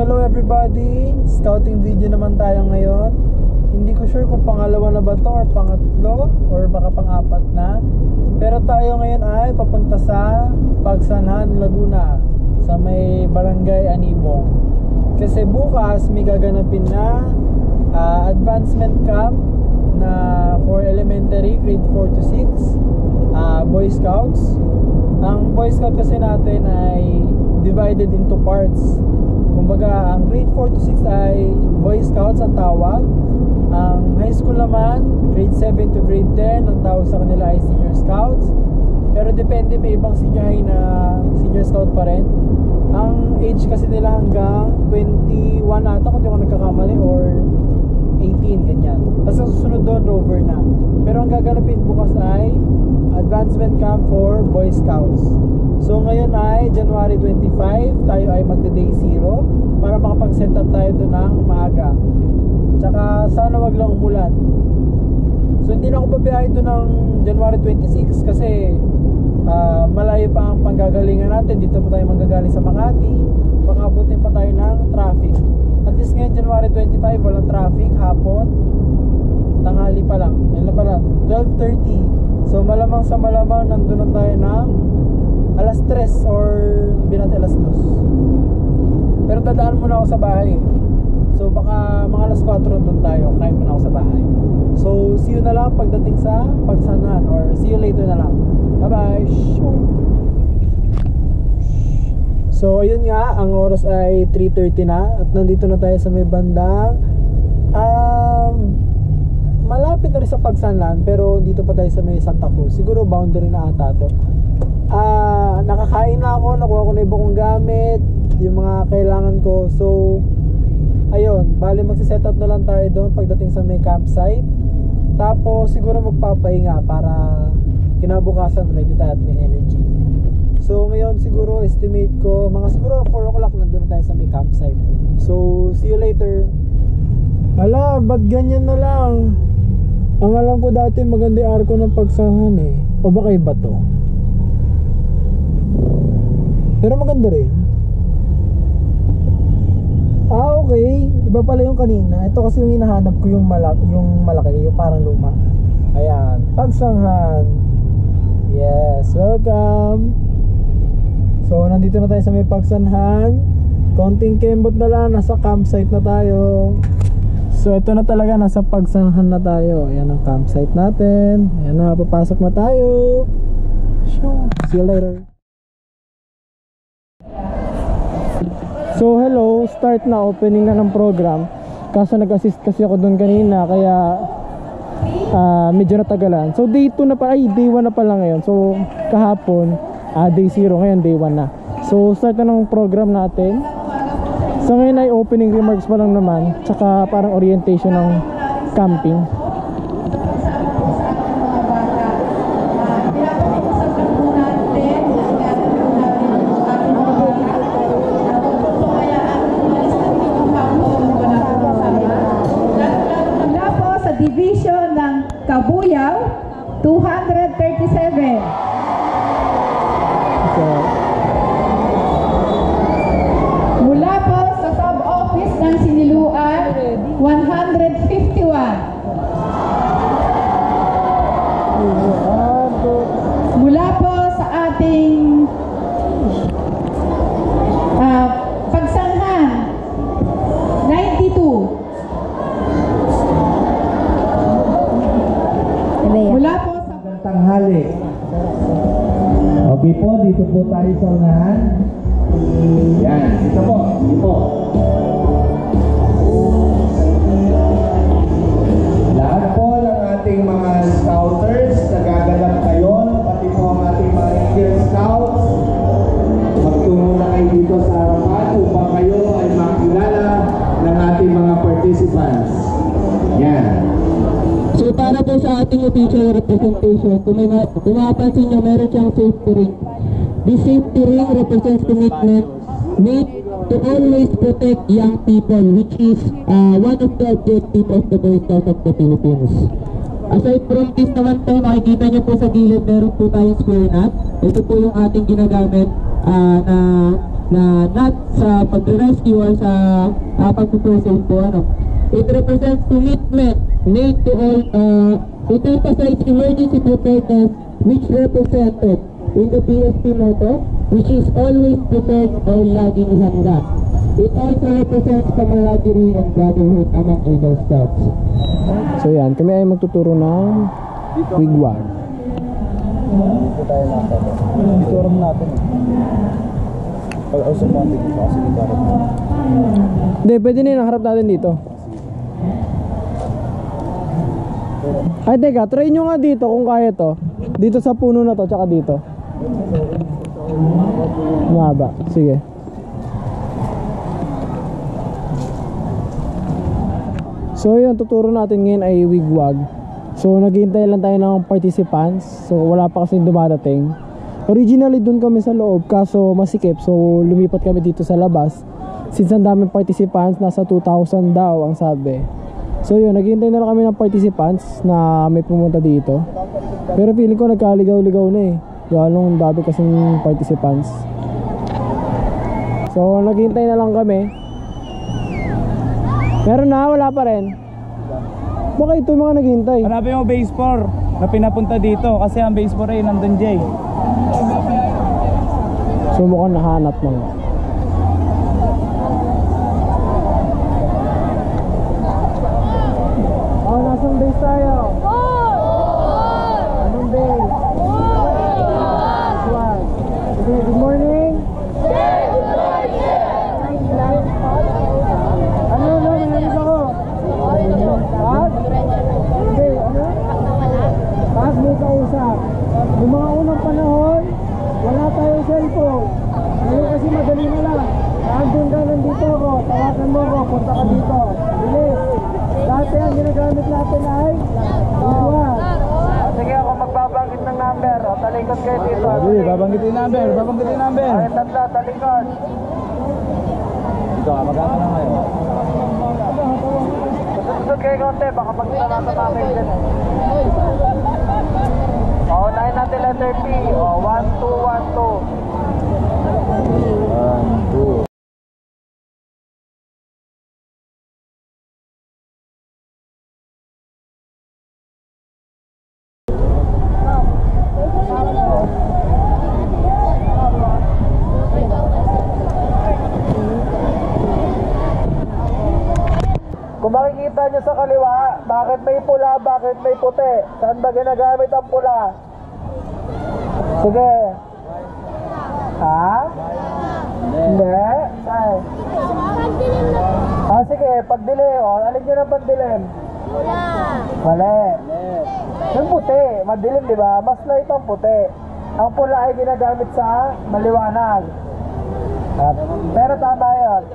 hello everybody, scouting video naman tayo ngayon. Hindi ko sure kung pangalawa na ba to or pangatlo or baka pang-apat na. Pero tayo ngayon ay papunta sa Pagsanhan, Laguna, sa may Barangay Anibong. Kasi bukas may gaganapin na advancement camp na for elementary grade 4 to 6 Boy Scouts. Ang Boy Scout kasi natin ay divided into parts. Kumbaga, ang grade 4 to 6 ay Boy Scouts ang tawag. Ang high school naman, grade 7 to grade 10, ang tawag sa kanila ay Senior Scouts. Pero depende, may ibang senior high na Senior Scout pa rin. Ang age kasi nila hanggang 21 ata kung di ako nagkakamali, or 18, ganyan. Tapos ang susunod doon, Rover na. Pero ang gaganapin bukas ay advancement camp for Boy Scouts. So ngayon ay January 25, tayo ay magda-day 0 para makapag-set up tayo doon ng maaga. Tsaka sana wag lang umulan. So hindi na ako babiyahe doon ng January 26 kasi malayo pa ang panggagalingan natin. Dito pa tayo manggagaling sa Makati. Baka abutin pa tayo ng traffic. At least ngayon January 25 walang traffic, hapon, tanghali pa lang. Yan na pala, 12:30. So malamang sa malamang nandun na tayo ng alas 3 or binati alas 2. Pero dadaan muna ako sa bahay. So baka mga alas 4 doon tayo. Kain muna ako sa bahay. So see you na lang pagdating sa Pagsanhan, or see you later na lang. Bye bye. So ayun nga, ang oras ay 3:30 na. At nandito na tayo sa may bandang malapit na rin sa Pagsanhan, pero dito pa tayo sa may Santa Cruz. Siguro boundary na ata to. Nakakain na ako, nakuha ko na iba kong gamit, yung mga kailangan ko. So ayun, bali magsiset up na lang tayo doon pagdating sa may campsite. Tapos siguro magpapahinga para kinabukasan ready tayo at may energy. So ngayon siguro estimate ko mga siguro 4 o'clock nandun tayo sa may campsite. So see you later. Hala, ba't ganyan na lang? Ang alam ko dati maganda yung arko ng Pagsanhan eh. O baka iba to? Pero maganda rin. Okay. Iba pala yung kanina. Ito kasi yung hinahanap ko, yung malaki, yung parang luma. Ayan, Pagsanhan. Yes, welcome. So nandito na tayo sa may Pagsanhan. Konting kembot na lang, nasa campsite na tayo. So ito na talaga, nasa Pagsanhan na tayo. Ayan ang campsite natin. Ayan na, papasok na tayo. See you later. So hello, start na, opening na ng program. Kaso nag-assist kasi ako doon kanina, kaya medyo natagalan. So day 2 na pa, ay day 1 na pala ngayon. So kahapon, day 0, ngayon day 1 na. So start na ng program natin. So ngayon ay opening remarks pa lang naman, tsaka parang orientation ng camping. Mula po sa division ng Kabuyaw, 237. Mula po sa sub-office ng Siniluan, 151. Mula po sa ating Pagsanhan, 92. Mula po sa tanghali. Okay po, dito po tayo sa unahan. Yan, dito po, dito. Lahat po ng ating mga scouters, nagagalap kayo, pati po ang ating mga Eagle Scouts. Magtungo na kayo dito sa harapan upang kayo ay makilala ng ating mga participants. Yan. So para po sa ating official representation, kung mapapansin nyo, meron siyang safety ring. This safety ring represents commitment made to always protect young people, which is one of the objectives of the Boy Scouts of the Philippines. Aside from this naman po, makikita nyo po sa gilid, meron po tayong square knot. Ito po yung ating ginagamit na na not sa pag-rescue or sa pag-save po. It represents commitment made to all, it emphasizes emergency preparedness, which represented in the BSP motto, which is always prepared or laging handa. It also represents camaraderie and brotherhood among Eagle Scouts. So yan, kami ay magtuturo ng wigwam. Dito tayo natin. Ituro natin. Pag-ausap mo natin dito kasi dito harap mo. Hindi, pwede na yung harap natin dito. Ay, teka, try nyo nga dito kung kaya to. Dito sa puno na to, tsaka dito. Mahaba, sige. So yun, tuturo natin ngayon ay wigwag. So naghihintay lang tayo ng participants. So wala pa kasi dumadating. Originally dun kami sa loob, kaso masikip. So lumipat kami dito sa labas. Since ang daming participants, nasa 2,000 daw ang sabi. So yun, naghihintay na lang kami ng participants na may pumunta dito. Pero feeling ko nagkaligaw-ligaw na eh. Galong dami kasing participants. So naghihintay na lang kami. Meron na, wala pa rin. Baka ito yung mga naghihintay. Hanapin mo base 4 na pinapunta dito kasi ang base 4 ay nandun Jay. So mukhang nahanap na nga. Oh, nasang base tayo? Anong base? This one. Okay, good morning. Ano, narinig ako? Pag? Hindi, ano? Pag may kausap. Yung mga unang panahon, wala tayong cellphone. Ngayon kasi madali na lang. Nandun ka, nandito ako. Tawagan mo ako, punta ka dito. Bilis. Dati ang ginagamit natin ay wigwam. Sige ako magbabanggit ng number. O, talikod kayo dito. Sige, babanggitin yung number, babanggitin yung number. Ay, tatlo, talikod. Dito ka, magkano na ngayon? Susod kayo konti, baka pagkita sa mamay dyan. O, unahin natin letter P. O, 1, 2, 1, 2. 1, 2. Kung makikita nyo sa kaliwa, bakit may pula, bakit may puti? Saan ba ginagamit ang pula? Sige. Ha? Hindi? Ay. Sige, pagdilim. O, alin nyo ng pagdilim? Mali. Yung puti, madilim di ba? Mas light ang puti. Ang pula ay ginagamit sa maliwanag. Pero tama yun.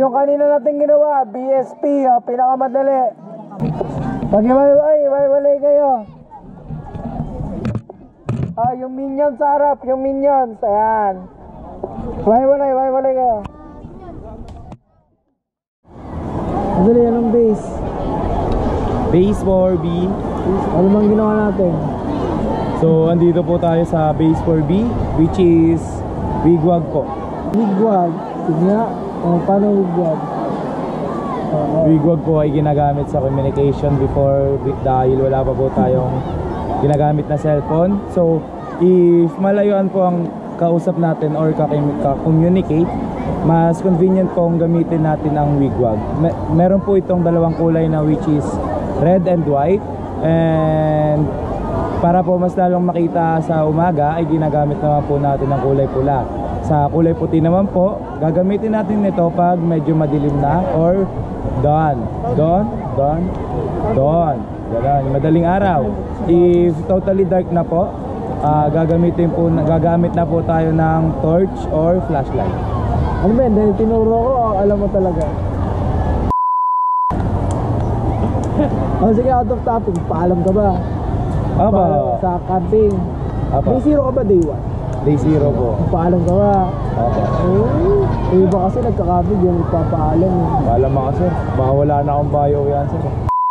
Yung kanina natin ginawa, BSP, pinakamadali. Pag iwalay kayo. Yung minions sa harap, yung minions, ayan. Iwalay kayo. Madali, anong base? Base 4B. Ano bang ginawa natin? So, andito po tayo sa base 4B, which is wigwag po. Wigwag. Sige nga. Paano wigwag? Wigwag po ay ginagamit sa communication before dahil wala pa po tayong ginagamit na cellphone. So, if malayuan po ang kausap natin or ka-communicate, mas convenient pong gamitin natin ang wigwag. Meron po itong dalawang kulay na which is red and white, and para po mas lalong makita sa umaga ay ginagamit naman po natin ang kulay pula. Sa kulay puti naman po, gagamitin natin ito pag medyo madilim na or dawn. Ganun, madaling araw. If totally dark na po, gagamit na po tayo ng torch or flashlight. Ano ba yun? Dahil tinuro ko, alam mo talaga. Sige, out of topic. Paalam ka ba? Aba, Sa camping. Apa. Day 0 ka ba? Day 1? day 0 po. Paalam ka ba? Aba. Iba kasi nagkakabig yung nagpapaalam. Alam mo kasi, baka wala na akong bio yan sir.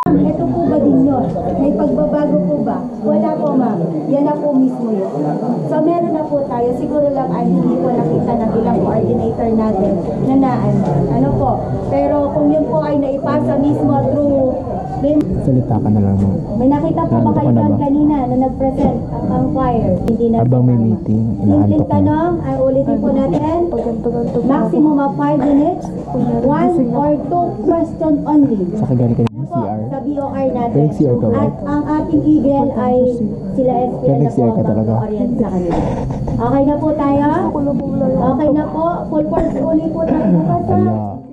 Ito po ba din yun? May pagbabago po ba? Wala po ma'am. Yan na po mismo yun. So meron na po tayo. Siguro lang ay hindi po nakita na officer natin na naandyan. Ano po? Pero kung yun po ay naipasa mismo through Salita ka na lang mo. may nakita po ba kayo doon kanina na nag-present ang choir? Hindi na Habang may meeting, simpleng tanong, ay ulitin po natin. Maximum of 5 minutes, 1 or 2 question only. Saka galing ka ng Po, CR. sa BOR natin. Galing CR ka ba? At ang ating eagle ay sila SPL Galing na po CR ka talaga? mag-orient sa kanila. Okay na po tayo? Okay na po. Full course uli po tayo bukas. Ala.